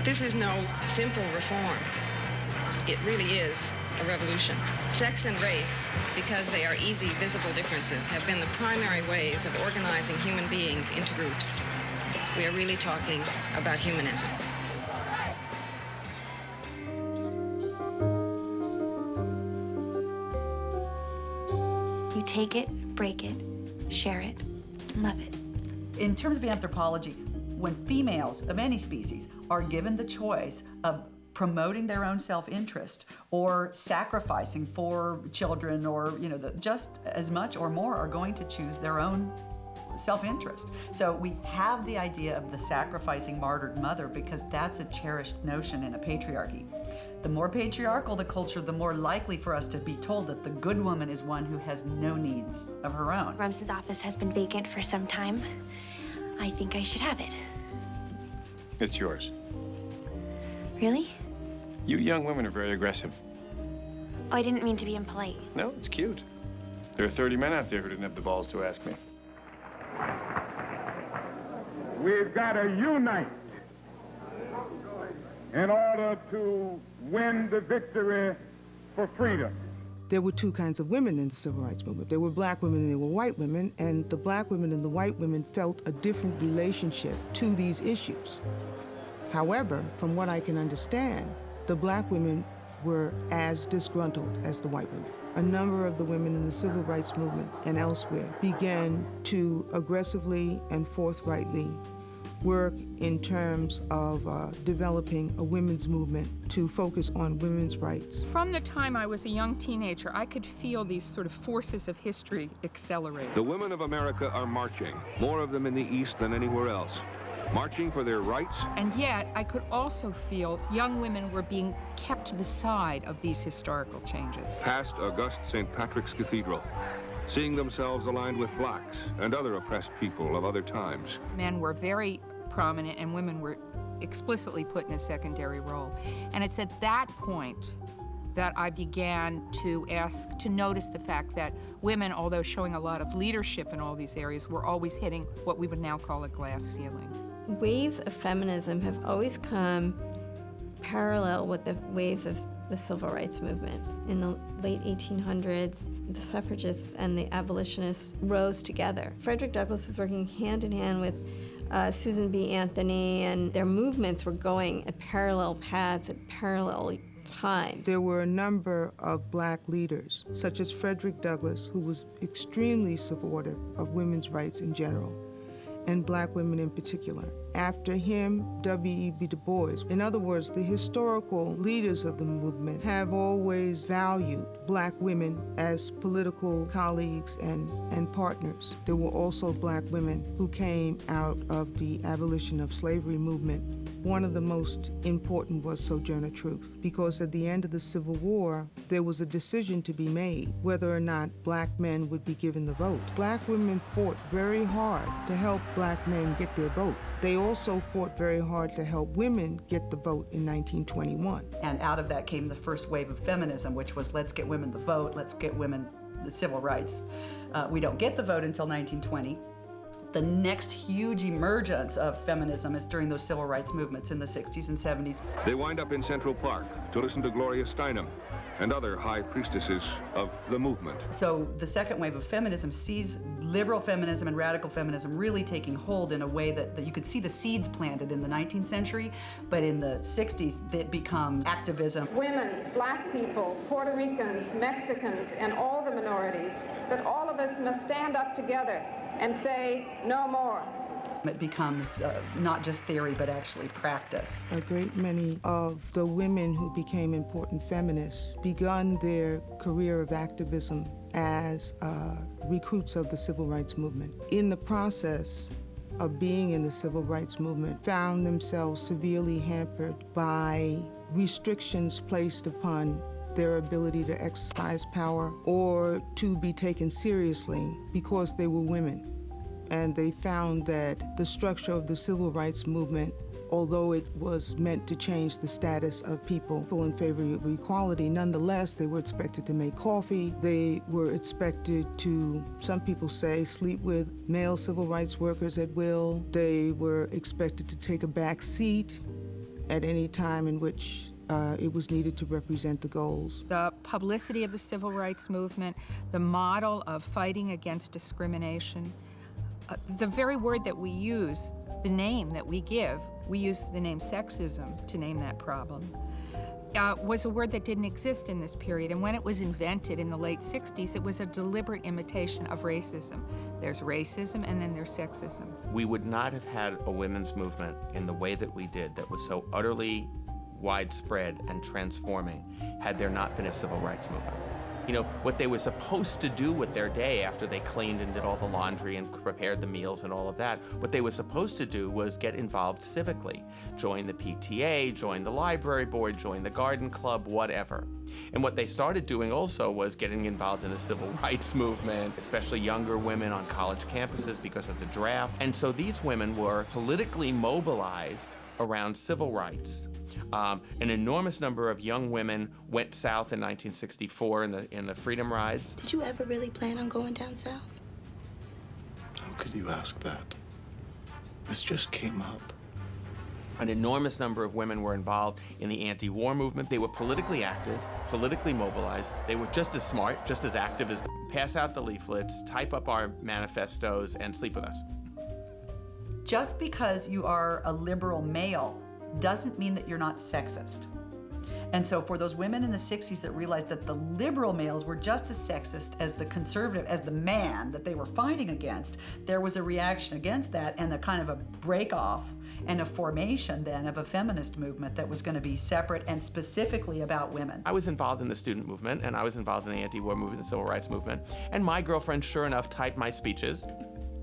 This is no simple reform. It really is a revolution. Sex and race, because they are easy, visible differences, have been the primary ways of organizing human beings into groups. We are really talking about humanism. You take it, break it, share it, and love it. In terms of anthropology, when females of any species are given the choice of promoting their own self-interest or sacrificing for children, or just as much or more are going to choose their own self-interest. So we have the idea of the sacrificing martyred mother because that's a cherished notion in a patriarchy. The more patriarchal the culture, the more likely for us to be told that the good woman is one who has no needs of her own. Rumson's office has been vacant for some time. I think I should have it. It's yours. Really? You young women are very aggressive. Oh, I didn't mean to be impolite. No, it's cute. There are 30 men out there who didn't have the balls to ask me. We've got to unite in order to win the victory for freedom. There were two kinds of women in the civil rights movement. There were black women and there were white women, and the black women and the white women felt a different relationship to these issues. However, from what I can understand, the black women were as disgruntled as the white women. A number of the women in the civil rights movement and elsewhere began to aggressively and forthrightly work in terms of developing a women's movement to focus on women's rights. From the time I was a young teenager, I could feel these sort of forces of history accelerate. The women of America are marching, more of them in the East than anywhere else, marching for their rights. And yet, I could also feel young women were being kept to the side of these historical changes. Past august St. Patrick's Cathedral, seeing themselves aligned with blacks and other oppressed people of other times. Men were very prominent and women were explicitly put in a secondary role. And it's at that point that I began to notice the fact that women, although showing a lot of leadership in all these areas, were always hitting what we would now call a glass ceiling. Waves of feminism have always come parallel with the waves of the civil rights movements. In the late 1800s, the suffragists and the abolitionists rose together. Frederick Douglass was working hand in hand with Susan B. Anthony, and their movements were going at parallel paths at parallel times. There were a number of black leaders, such as Frederick Douglass, who was extremely supportive of women's rights in general, and black women in particular. After him, W.E.B. Du Bois. In other words, the historical leaders of the movement have always valued black women as political colleagues and partners. There were also black women who came out of the abolition of slavery movement. One of the most important was Sojourner Truth, because at the end of the Civil War, there was a decision to be made whether or not black men would be given the vote. Black women fought very hard to help black men get their vote. They also fought very hard to help women get the vote in 1921. And out of that came the first wave of feminism, which was let's get women the vote, let's get women the civil rights. We don't get the vote until 1920. The next huge emergence of feminism is during those civil rights movements in the 60s and 70s. They wind up in Central Park to listen to Gloria Steinem and other high priestesses of the movement. So the second wave of feminism sees liberal feminism and radical feminism really taking hold in a way that you could see the seeds planted in the 19th century, but in the 60s it becomes activism. Women, black people, Puerto Ricans, Mexicans, and all the minorities, that all of us must stand up together and say no more. It becomes not just theory, but actually practice. A great many of the women who became important feminists begun their career of activism as recruits of the civil rights movement. In the process of being in the civil rights movement, found themselves severely hampered by restrictions placed upon their ability to exercise power or to be taken seriously because they were women. And they found that the structure of the civil rights movement, although it was meant to change the status of people in favor of equality, nonetheless, they were expected to make coffee. They were expected to, some people say, sleep with male civil rights workers at will. They were expected to take a back seat at any time in which it was needed to represent the goals. The publicity of the civil rights movement, the model of fighting against discrimination, the very word that we use, the name that we give, we use the name sexism to name that problem, was a word that didn't exist in this period. And when it was invented in the late 60s, it was a deliberate imitation of racism. There's racism and then there's sexism. We would not have had a women's movement in the way that we did, that was so utterly widespread and transforming, had there not been a civil rights movement. You know, what they were supposed to do with their day after they cleaned and did all the laundry and prepared the meals and all of that, what they were supposed to do was get involved civically. Join the PTA, join the library board, join the garden club, whatever. And what they started doing also was getting involved in the civil rights movement, especially younger women on college campuses because of the draft. And so these women were politically mobilized around civil rights. An enormous number of young women went south in 1964 in the Freedom Rides. Did you ever really plan on going down south? How could you ask that? This just came up. An enormous number of women were involved in the anti-war movement. They were politically active, politically mobilized. They were just as smart, just as active as pass out the leaflets, type up our manifestos, and sleep with us. Just because you are a liberal male doesn't mean that you're not sexist. And so for those women in the 60s that realized that the liberal males were just as sexist as the conservative, as the man that they were fighting against, there was a reaction against that and a kind of a break-off and a formation then of a feminist movement that was going to be separate and specifically about women. I was involved in the student movement, and I was involved in the anti-war movement, the civil rights movement, and my girlfriend, sure enough, typed my speeches.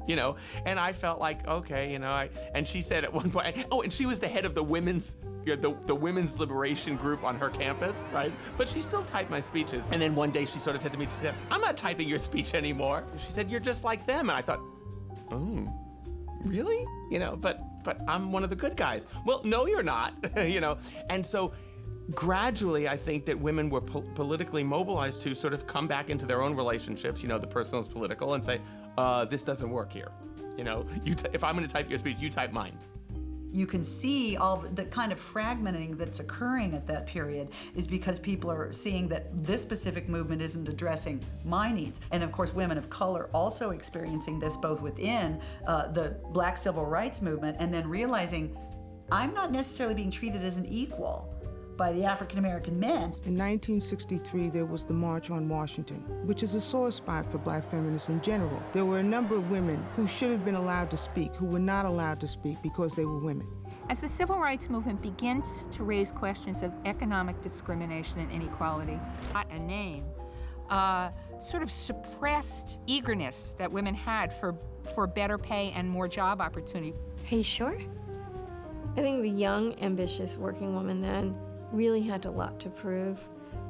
You know, and I felt like, okay, you know, and she said at one point, oh, and she was the head of the women's, the women's liberation group on her campus, right? But she still typed my speeches. And then one day she sort of said to me, she said, I'm not typing your speech anymore. She said, you're just like them. And I thought, oh, really? You know, but I'm one of the good guys. Well, no, you're not, you know. And so gradually, I think that women were politically mobilized to sort of come back into their own relationships, you know, the personal is political, and say, this doesn't work here. You know, if I'm going to type your speech, you type mine. You can see all the kind of fragmenting that's occurring at that period is because people are seeing that this specific movement isn't addressing my needs. And of course, women of color also experiencing this both within the Black civil rights movement and then realizing I'm not necessarily being treated as an equal by the African-American men. In 1963, there was the March on Washington, which is a sore spot for Black feminists in general. There were a number of women who should have been allowed to speak, who were not allowed to speak because they were women. As the civil rights movement begins to raise questions of economic discrimination and inequality, not a name, sort of suppressed eagerness that women had for better pay and more job opportunity. Are you sure? I think the young, ambitious working woman then really had a lot to prove,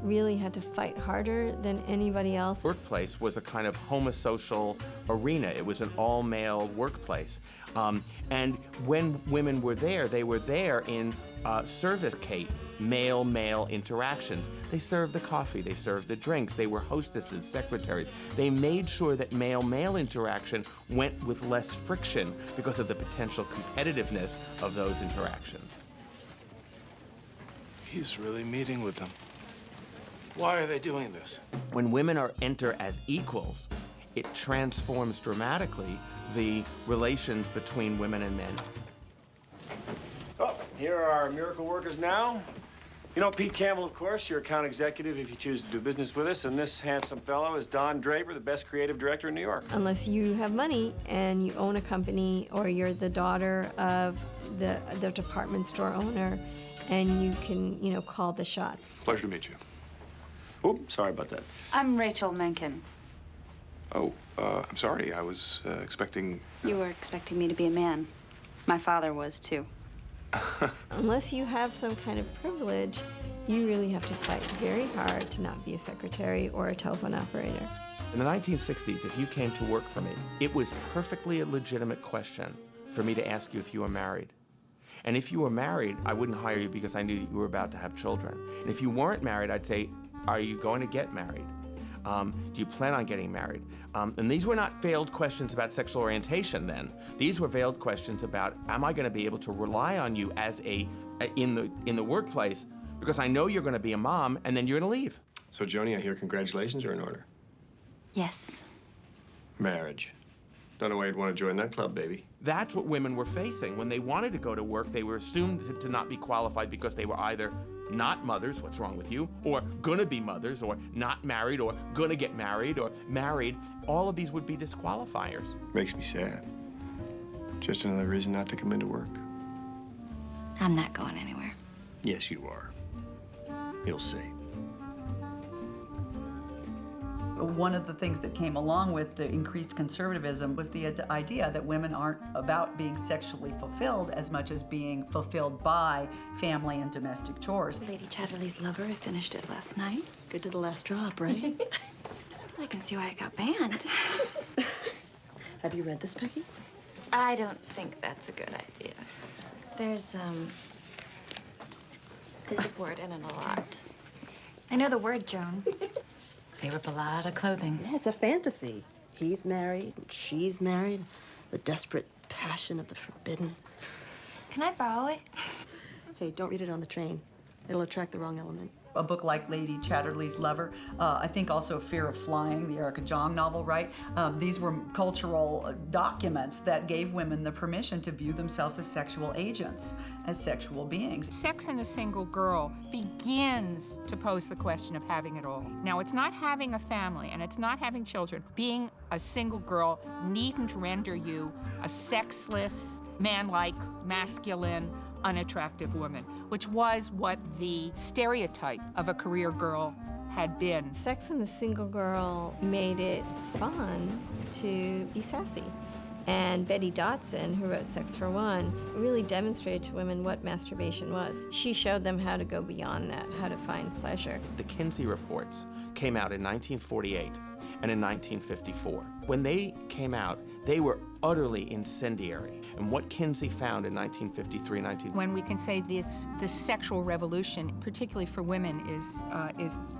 really had to fight harder than anybody else. Workplace was a kind of homosocial arena. It was an all-male workplace. And when women were there, they were there in servicate, male-male interactions. They served the coffee, they served the drinks, they were hostesses, secretaries. They made sure that male-male interaction went with less friction because of the potential competitiveness of those interactions. He's really meeting with them. Why are they doing this? When women enter as equals, it transforms dramatically the relations between women and men. Oh, here are our miracle workers now. You know Pete Campbell, of course, your account executive if you choose to do business with us, and this handsome fellow is Don Draper, the best creative director in New York. Unless you have money and you own a company or you're the daughter of the department store owner, and you can, you know, call the shots. Pleasure to meet you. Oh, sorry about that. I'm Rachel Mencken. Oh, I'm sorry. I was expecting... You were expecting me to be a man. My father was, too. Unless you have some kind of privilege, you really have to fight very hard to not be a secretary or a telephone operator. In the 1960s, if you came to work for me, it was perfectly a legitimate question for me to ask you if you were married. And if you were married, I wouldn't hire you because I knew that you were about to have children. And if you weren't married, I'd say, are you going to get married? Do you plan on getting married? And these were not veiled questions about sexual orientation then. These were veiled questions about, am I going to be able to rely on you as in the workplace, because I know you're going to be a mom and then you're going to leave. So, Joni, I hear congratulations are in order. Yes. Marriage. Don't know why you'd want to join that club, baby. That's what women were facing. When they wanted to go to work, they were assumed to not be qualified because they were either not mothers, what's wrong with you, or gonna be mothers, or not married, or gonna get married, or married. All of these would be disqualifiers. Makes me sad. Just another reason not to come into work. I'm not going anywhere. Yes, you are. You'll see. One of the things that came along with the increased conservatism was the idea that women aren't about being sexually fulfilled as much as being fulfilled by family and domestic chores. Lady Chatterley's Lover, I finished it last night. Good to the last drop, right? I can see why I got banned. Have you read this, Peggy? I don't think that's a good idea. There's, this word in it a lot. I know the word, Joan. They rip a lot of clothing. Yeah, it's a fantasy. He's married, and she's married. The desperate passion of the forbidden. Can I borrow it? Hey, don't read it on the train. It'll attract the wrong element. A book like Lady Chatterley's Lover, I think also Fear of Flying, the Erica Jong novel, right? These were cultural documents that gave women the permission to view themselves as sexual agents, as sexual beings. Sex in a Single Girl begins to pose the question of having it all. Now, it's not having a family and it's not having children. Being a single girl needn't render you a sexless, man-like, masculine, unattractive woman, which was what the stereotype of a career girl had been. Sex and the Single Girl made it fun to be sassy. And Betty Dodson, who wrote Sex for One, really demonstrated to women what masturbation was. She showed them how to go beyond that, how to find pleasure. The Kinsey reports came out in 1948 and in 1954. When they came out, they were utterly incendiary. And what Kinsey found in 1953, when we can say this sexual revolution, particularly for women,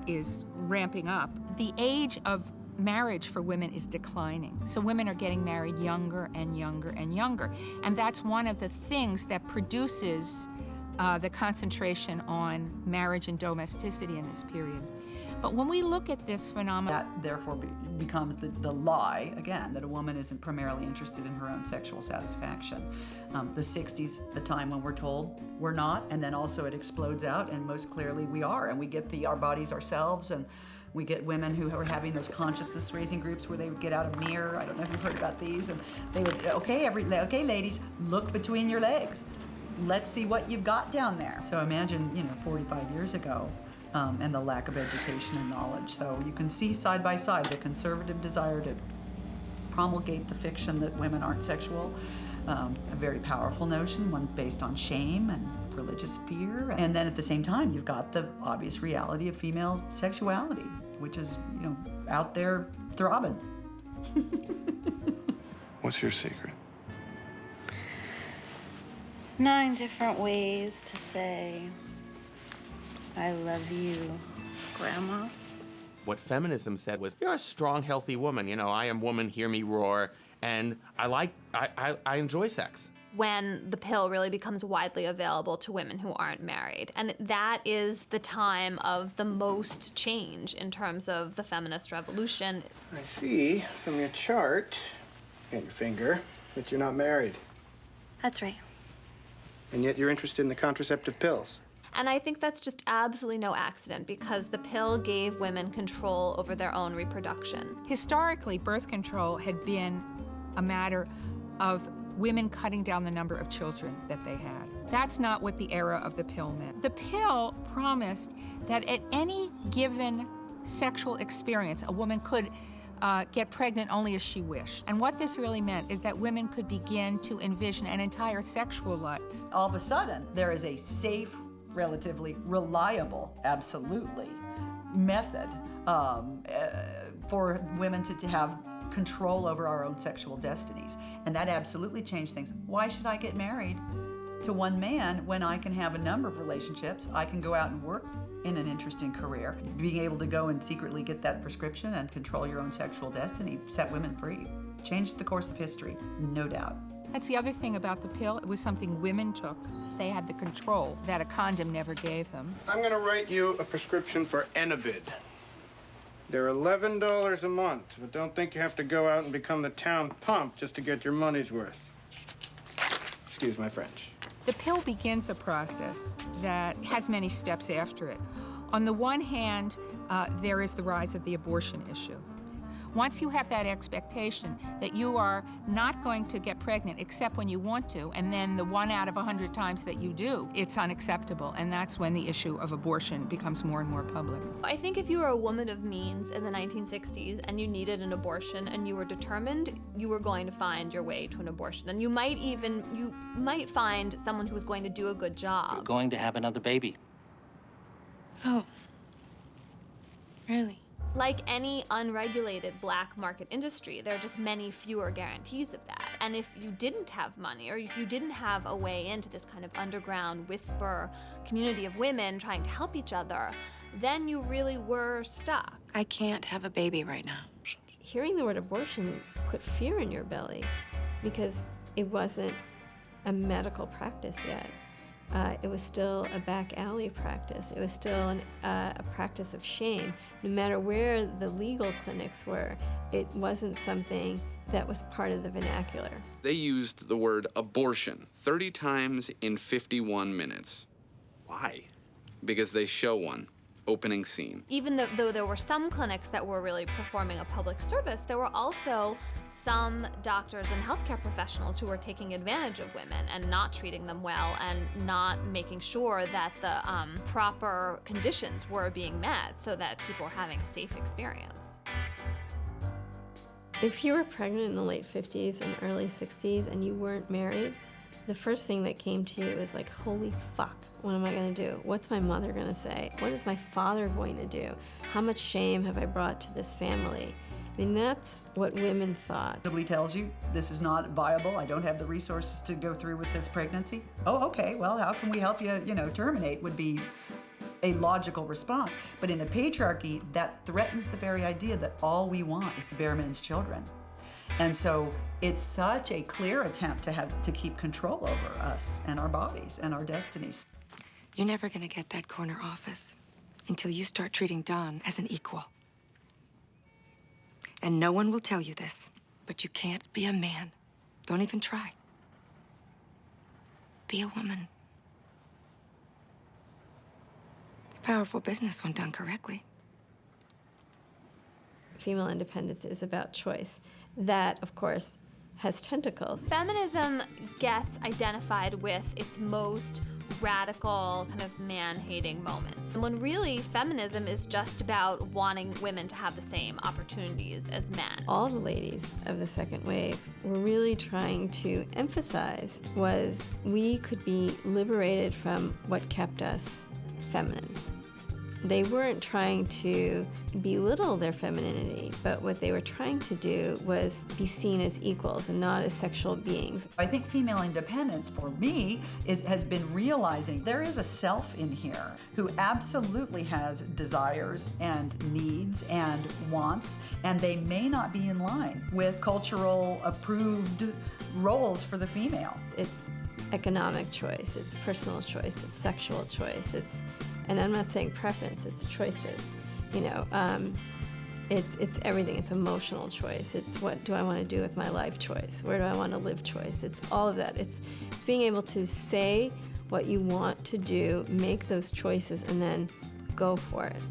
is ramping up, the age of marriage for women is declining. So women are getting married younger and younger and younger. And that's one of the things that produces the concentration on marriage and domesticity in this period. But when we look at this phenomenon... That therefore becomes the lie, again, that a woman isn't primarily interested in her own sexual satisfaction. The 60s, the time when we're told we're not, and then also it explodes out, and most clearly we are, and we get our bodies ourselves, and we get women who are having those consciousness-raising groups where they would get out a mirror. I don't know if you've heard about these, and they would, okay, ladies, look between your legs. Let's see what you've got down there. So imagine, 45 years ago, and the lack of education and knowledge. So you can see side by side the conservative desire to promulgate the fiction that women aren't sexual, a very powerful notion, one based on shame and religious fear. And then at the same time, you've got the obvious reality of female sexuality, which is, out there throbbing. What's your secret? 9 different ways to say, I love you, Grandma. What feminism said was, you're a strong, healthy woman. I am woman, hear me roar, and I enjoy sex. When the pill really becomes widely available to women who aren't married. And that is the time of the most change in terms of the feminist revolution. I see from your chart and your finger that you're not married. That's right. And yet you're interested in the contraceptive pills. And I think that's just absolutely no accident, because the pill gave women control over their own reproduction. Historically, birth control had been a matter of women cutting down the number of children that they had. That's not what the era of the pill meant. The pill promised that at any given sexual experience, a woman could get pregnant only as she wished. And what this really meant is that women could begin to envision an entire sexual life. All of a sudden, there is a safe, relatively reliable, absolutely, method for women to have control over our own sexual destinies. And that absolutely changed things. Why should I get married to one man when I can have a number of relationships. I can go out and work in an interesting career. Being able to go and secretly get that prescription and control your own sexual destiny set women free. Changed the course of history, no doubt. That's the other thing about the pill. It was something women took. They had the control that a condom never gave them. I'm going to write you a prescription for Enavid. They're $11 a month, but don't think you have to go out and become the town pump just to get your money's worth. Excuse my French. The pill begins a process that has many steps after it. On the one hand, there is the rise of the abortion issue. Once you have that expectation that you are not going to get pregnant except when you want to, and then the 1 out of 100 times that you do, it's unacceptable, and that's when the issue of abortion becomes more and more public. I think if you were a woman of means in the 1960s and you needed an abortion and you were determined, you were going to find your way to an abortion. And you might find someone who was going to do a good job. You're going to have another baby. Oh. Really? Like any unregulated black market industry, there are just many fewer guarantees of that. And if you didn't have money, or if you didn't have a way into this kind of underground whisper community of women trying to help each other, then you really were stuck. I can't have a baby right now. Hearing the word abortion put fear in your belly because it wasn't a medical practice yet. It was still a back alley practice. It was still a practice of shame. No matter where the legal clinics were, it wasn't something that was part of the vernacular. They used the word abortion 30 times in 51 minutes. Why? Because they show one. Opening scene. Even though there were some clinics that were really performing a public service, there were also some doctors and healthcare professionals who were taking advantage of women and not treating them well and not making sure that the proper conditions were being met so that people were having a safe experience. If you were pregnant in the late 50s and early 60s and you weren't married, the first thing that came to you is like, holy fuck, what am I gonna do? What's my mother gonna say? What is my father going to do? How much shame have I brought to this family? I mean, that's what women thought. Nobody tells you this is not viable. I don't have the resources to go through with this pregnancy. Oh, okay, well, how can we help you, terminate would be a logical response. But in a patriarchy, that threatens the very idea that all we want is to bear men's children. And so it's such a clear attempt to keep control over us and our bodies and our destinies. You're never gonna get that corner office until you start treating Don as an equal. And no one will tell you this, but you can't be a man. Don't even try. Be a woman. It's powerful business when done correctly. Female independence is about choice. That, of course, has tentacles. Feminism gets identified with its most radical, kind of man-hating moments. And when really, feminism is just about wanting women to have the same opportunities as men. All the ladies of the second wave were really trying to emphasize was we could be liberated from what kept us feminine. They weren't trying to belittle their femininity, but what they were trying to do was be seen as equals and not as sexual beings. I think female independence, for me, has been realizing there is a self in here who absolutely has desires and needs and wants, and they may not be in line with cultural approved roles for the female. It's economic choice, it's personal choice, it's sexual choice, and I'm not saying preference, it's choices. It's everything. It's emotional choice. It's what do I want to do with my life choice. Where do I want to live choice. It's all of that. It's being able to say what you want to do, make those choices, and then go for it.